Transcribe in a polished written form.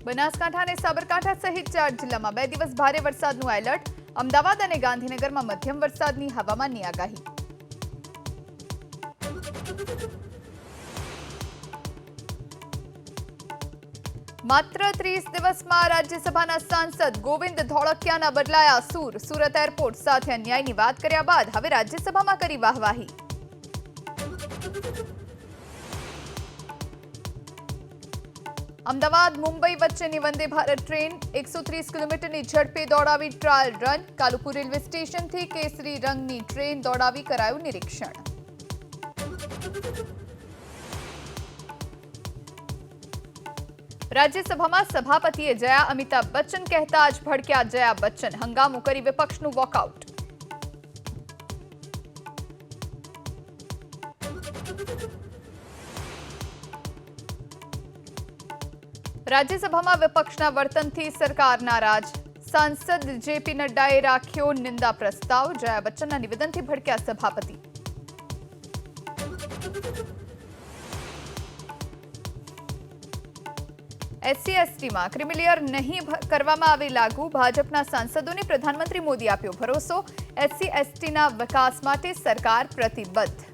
બનાસકાંઠા અને સાબરકાંઠા સહિત 4 જિલ્લામાં 2 દિવસ ભારે વરસાદનું એલર્ટ। અમદાવાદ અને ગાંધીનગરમાં મધ્યમ વરસાદની હવામાનની આગાહી। માત્ર 30 દિવસમાં રાજ્યસભાના સાંસદ ગોવિંદ ધોળકિયાના બદલાયા સૂર। સુરત એરપોર્ટ સાથે અન્યાયની વાત કર્યા બાદ હવે રાજ્યસભામાં કરી વાહવાહી। અમદાવાદ મુંબઈ વચ્ચેની વંદે ભારત ટ્રેન 130 કિલોમીટરની ઝડપે દોડાવી ટ્રાયલ રન। કાલુપુર રેલવે સ્ટેશનથી કેસરી રંગની ટ્રેન દોડાવી કરાયું નિરીક્ષણ। રાજ્યસભામાં સભાપતિએ જયા અમિતાભ બચ્ચન કહેતા જ ભડક્યા જયા બચ્ચન। હંગામો કરી વિપક્ષનું વોકઆઉટ। રાજ્યસભામાં વિપક્ષના વર્તનથી સરકાર નારાજ। સાંસદ જેપી નડ્ડાએ રાખ્યો નિંદા પ્રસ્તાવ। જયા બચ્ચનના નિવેદનથી ભડક્યા સભાપતિ। SC/STમાં ક્રિમિલેયર નહીં કરવામાં આવે લાગુ। ભાજપના સાંસદોને પ્રધાનમંત્રી મોદી આપ્યો ભરોસો। SC/STના વિકાસ માટે સરકાર પ્રતિબદ્ધ।